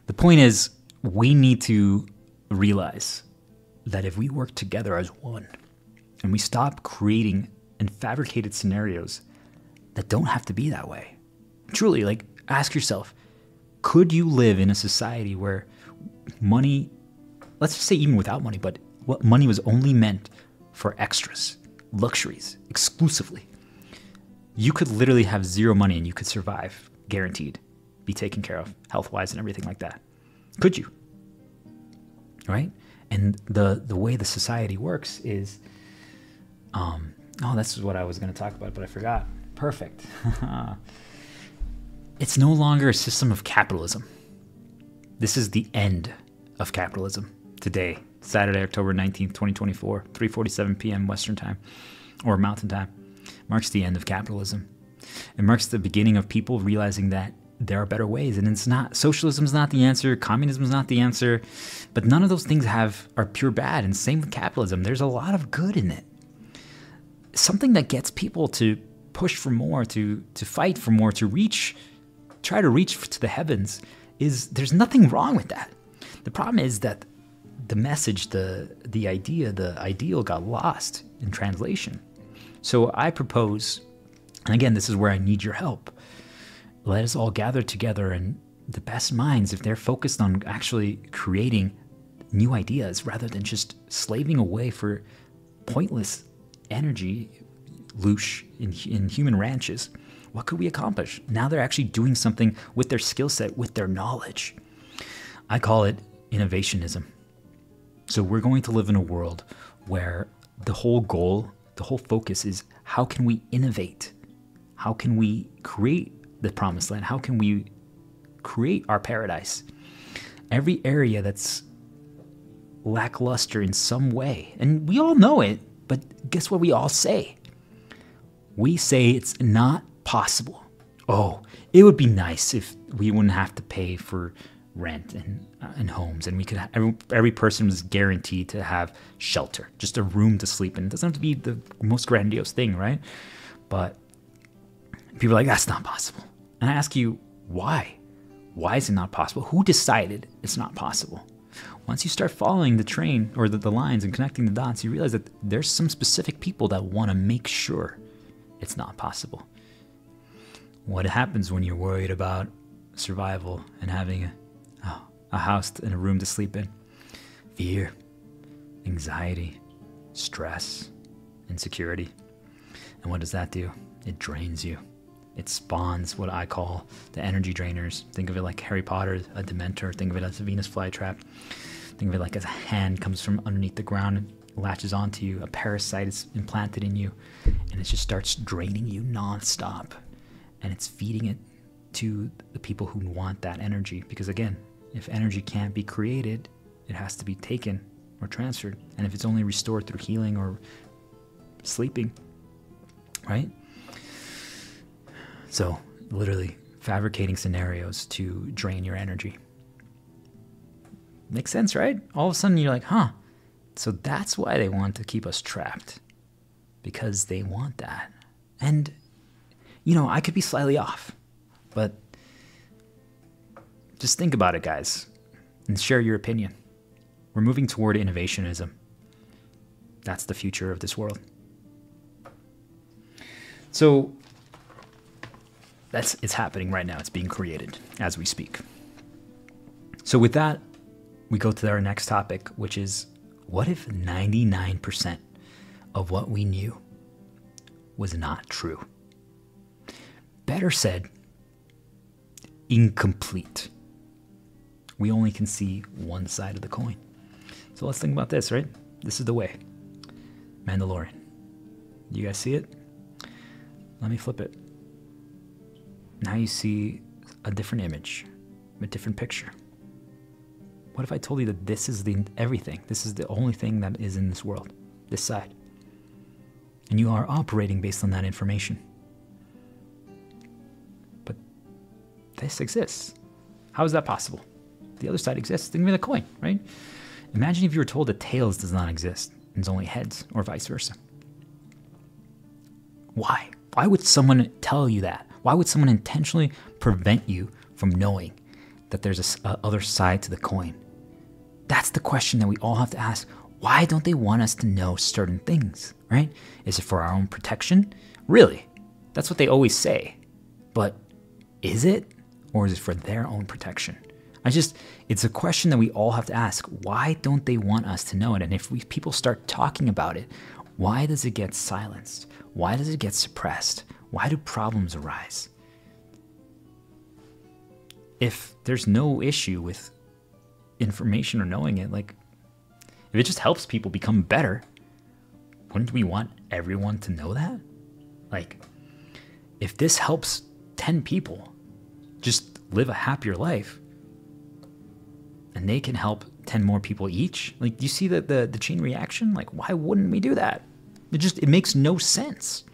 The point is, we need to realize that if we work together as one and we stop creating and fabricated scenarios that don't have to be that way, truly, like, ask yourself, could you live in a society where money, let's just say even without money, but what money was only meant for extras, luxuries, exclusively? You could literally have zero money and you could survive, guaranteed, be taken care of health-wise and everything like that. Could you? Right? And the way the society works is, oh, this is what I was going to talk about, but I forgot. Perfect. It's no longer a system of capitalism. This is the end of capitalism today, Saturday, October 19th, 2024, 3:47 p.m. Western time or Mountain time. Marks the end of capitalism. It marks the beginning of people realizing that there are better ways, and it's not, socialism is not the answer, communism is not the answer, but none of those things are pure bad, and same with capitalism. There's a lot of good in it. Something that gets people to push for more, to fight for more, try to reach to the heavens, is there's nothing wrong with that. The problem is that the message, the idea, the ideal got lost in translation. So I propose, and again, this is where I need your help. Let us all gather together, and the best minds, if they're focused on actually creating new ideas rather than just slaving away for pointless energy, loosh in human ranches, what could we accomplish? Now they're actually doing something with their skill set, with their knowledge. I call it innovationism. So we're going to live in a world where the whole goal, the whole focus is, how can we innovate? How can we create the promised land? How can we create our paradise? Every area that's lackluster in some way, and we all know it, but guess what we all say? We say it's not possible. Oh, it would be nice if we wouldn't have to pay for rent and homes, and we could every person was guaranteed to have shelter, just a room to sleep in. It doesn't have to be the most grandiose thing, right? But people are like, that's not possible. And I ask you, why? Why is it not possible? Who decided it's not possible? Once you start following the train or the lines and connecting the dots, you realize that there's some specific people that want to make sure it's not possible. What happens when you're worried about survival and having a house and a room to sleep in? Fear, anxiety, stress, insecurity. And what does that do? It drains you. It spawns what I call the energy drainers. Think of it like Harry Potter, a Dementor. Think of it as a Venus flytrap. Think of it like as a hand comes from underneath the ground and latches onto you. A parasite is implanted in you, and it just starts draining you nonstop. And it's feeding it to the people who want that energy. Because again, if energy can't be created, it has to be taken or transferred. And if it's only restored through healing or sleeping, right? So literally fabricating scenarios to drain your energy. Makes sense, right? All of a sudden you're like, huh, so that's why they want to keep us trapped. Because they want that. And, you know, I could be slightly off, but just think about it, guys, and share your opinion. We're moving toward innovationism. That's the future of this world. So it's happening right now. It's being created as we speak. So with that, we go to our next topic, which is, what if 99% of what we knew was not true? Better said, incomplete. We only can see one side of the coin. So let's think about this, right? This is the way. Mandalorian. You guys see it? Let me flip it. Now you see a different image, a different picture. What if I told you that this is everything? This is the only thing that is in this world, this side. And you are operating based on that information. But this exists. How is that possible? The other side exists. Think of the coin, right? Imagine if you were told that tails does not exist and it's only heads, or vice versa. Why? Why would someone tell you that? Why would someone intentionally prevent you from knowing that there's a other side to the coin? That's the question that we all have to ask. Why don't they want us to know certain things, right? Is it for our own protection? Really? That's what they always say. But is it? Or is it for their own protection? It's a question that we all have to ask. Why don't they want us to know it? And if people start talking about it, why does it get silenced? Why does it get suppressed? Why do problems arise? If there's no issue with information or knowing it, like, if it just helps people become better, wouldn't we want everyone to know that? Like, if this helps 10 people just live a happier life, and they can help 10 more people each, like, do you see the chain reaction? Like, why wouldn't we do that? It makes no sense.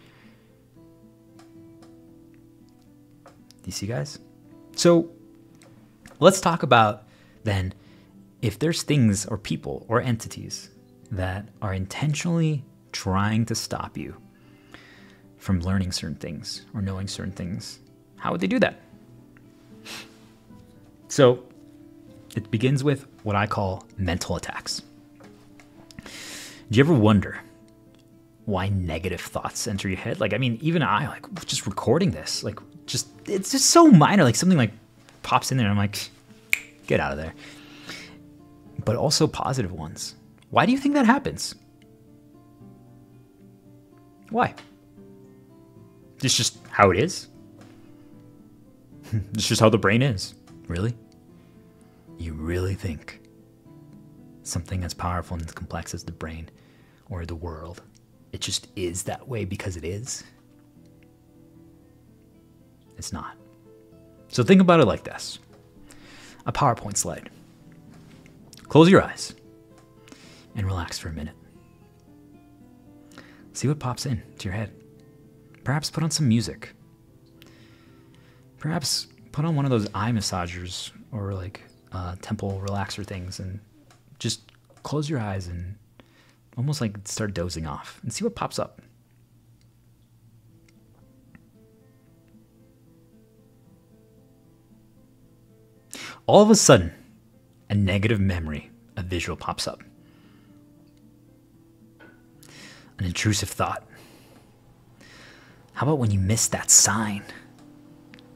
Do you see, guys? So let's talk about then, if there's things or people or entities that are intentionally trying to stop you from learning certain things or knowing certain things, how would they do that? So it begins with what I call mental attacks. Do you ever wonder why negative thoughts enter your head? Like, I mean, even I, like, just recording this, like, it's just so minor, like something like pops in there and I'm like, get out of there. But also positive ones. Why do you think that happens? Why? It's just how it is. It's just how the brain is. Really? You really think something as powerful and as complex as the brain or the world, it just is that way because it is? It's not. So think about it like this. A PowerPoint slide. Close your eyes and relax for a minute. See what pops in to your head. Perhaps put on some music. Perhaps put on one of those eye massagers or like temple relaxer things and just close your eyes and almost like start dozing off and see what pops up. All of a sudden, a negative memory, a visual pops up. An intrusive thought. How about when you missed that sign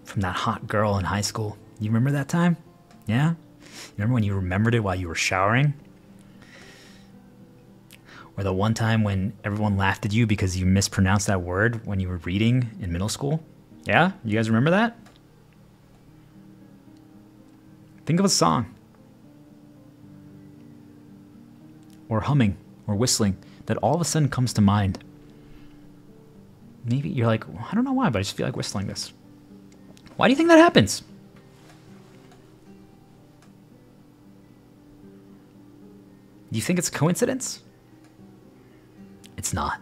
from that hot girl in high school? You remember that time? Yeah? You remember when you remembered it while you were showering? Or the one time when everyone laughed at you because you mispronounced that word when you were reading in middle school? Yeah? You guys remember that? Think of a song. Or humming or whistling that all of a sudden comes to mind. Maybe you're like, well, I don't know why, but I just feel like whistling this. Why do you think that happens? Do you think it's coincidence? It's not.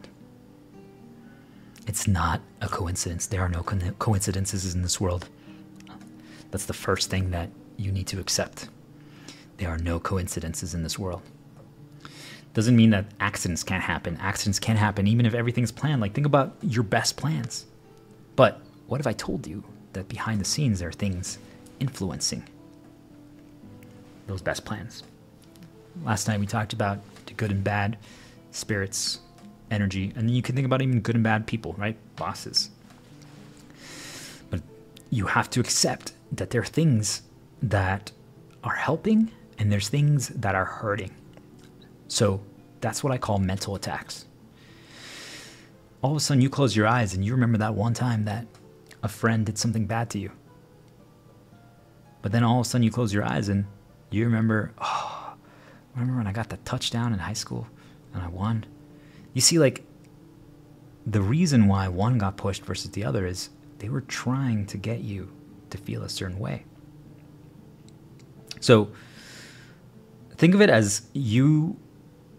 It's not a coincidence. There are no coincidences in this world. That's the first thing that you need to accept. There are no coincidences in this world. Doesn't mean that accidents can't happen. Accidents can happen even if everything's planned. Like, think about your best plans. But what if I told you that behind the scenes there are things influencing those best plans? Last night we talked about the good and bad, spirits, energy, and then you can think about even good and bad people, right? Bosses. But you have to accept that there are things that are helping and there's things that are hurting. So that's what I call mental attacks. All of a sudden you close your eyes and you remember that one time that a friend did something bad to you. But then all of a sudden you close your eyes and you remember, oh, remember when I got that touchdown in high school and I won? You see, like, the reason why one got pushed versus the other is they were trying to get you to feel a certain way. So think of it as you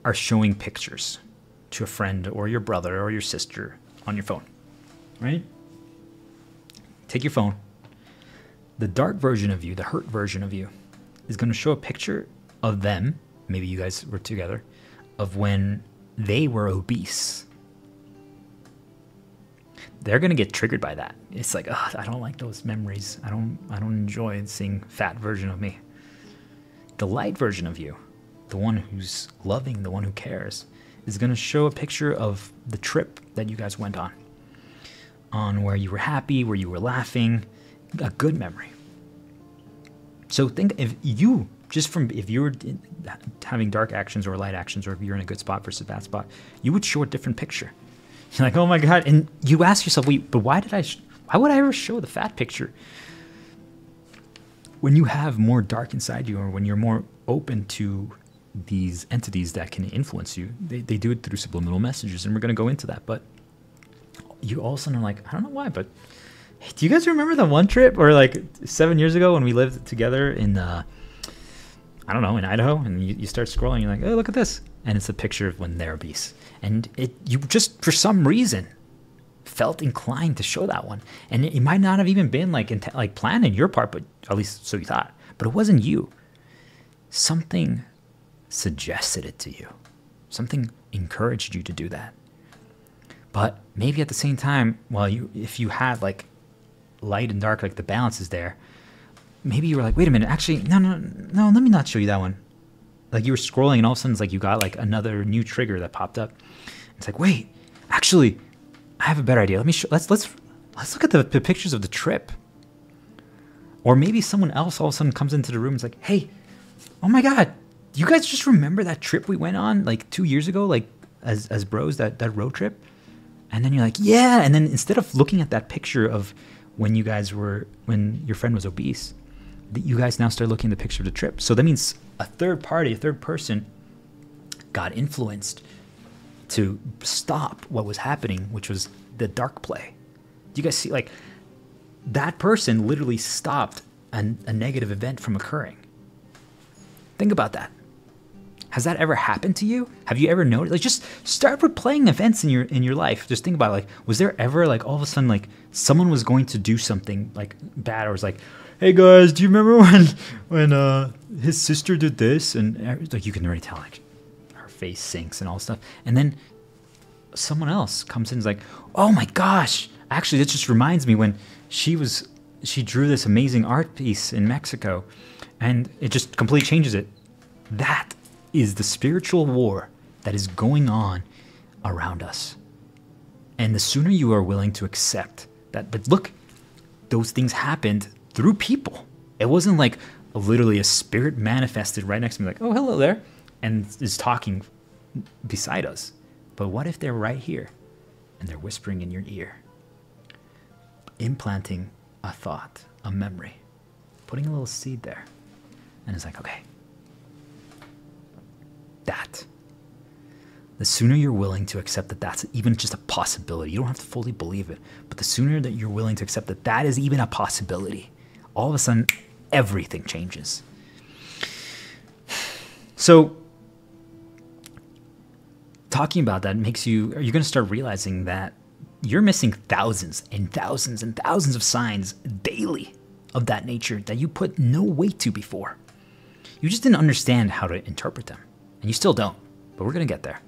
are showing pictures to a friend or your brother or your sister on your phone, right? Take your phone. The dark version of you, the hurt version of you, is going to show a picture of them, maybe you guys were together, of when they were obese. they're going to get triggered by that. It's like, oh, I don't like those memories. I don't enjoy seeing fat version of me. The light version of you, the one who's loving, the one who cares, is going to show a picture of the trip that you guys went on where you were happy, where you were laughing, a good memory. So think if you were having dark actions or light actions, or if you're in a good spot versus a bad spot, you would show a different picture. You're like, oh my God. And you ask yourself, wait, but why would I ever show the fat picture? When you have more dark inside you, or when you're more open to these entities that can influence you, they do it through subliminal messages, and we're going to go into that. But you all of a sudden are like, I don't know why, but hey, do you guys remember that one trip, or like 7 years ago when we lived together in, I don't know, in Idaho, and you start scrolling, you're like, oh, look at this. And it's a picture of when they're obese. And you just, for some reason, felt inclined to show that one. And it might not have even been like planned in your part, but at least so you thought. But it wasn't you. Something suggested it to you. Something encouraged you to do that. But maybe at the same time, if you had like light and dark, like the balance is there, maybe you were like, wait a minute, actually, no, let me not show you that one. Like you were scrolling and all of a sudden it's like you got like another new trigger that popped up. It's like, wait, actually, I have a better idea. Let's look at the pictures of the trip. Or maybe someone else all of a sudden comes into the room and is like, hey, oh my God, do you guys just remember that trip we went on like 2 years ago, like as bros, that road trip? And then you're like, yeah. And then instead of looking at that picture of when your friend was obese, you guys now start looking at the picture of the trip. So that means a third person got influenced to stop what was happening, which was the dark play. Do you guys see, like, that person literally stopped a negative event from occurring? Think about that. Has that ever happened to you? Have you ever noticed? Like, just start replaying events in your life. Just think about it. Like, was there ever like all of a sudden like someone was going to do something like bad, or was like, hey guys, do you remember when his sister did this? And like you can already tell, like her face sinks and all this stuff. And then someone else comes in and is like, oh my gosh, actually this just reminds me when she drew this amazing art piece in Mexico, and it just completely changes it. That is the spiritual war that is going on around us. And the sooner you are willing to accept that, but look, those things happened through people. It wasn't like literally a spirit manifested right next to me, like, oh, hello there, and is talking beside us. But what if they're right here and they're whispering in your ear, implanting a thought, a memory, putting a little seed there? And it's like, okay, that. The sooner you're willing to accept that that's even just a possibility, you don't have to fully believe it, but the sooner that you're willing to accept that that is even a possibility, all of a sudden, everything changes. So, talking about that you're going to start realizing that you're missing thousands and thousands and thousands of signs daily of that nature that you put no weight to before. You just didn't understand how to interpret them. And you still don't, but we're going to get there.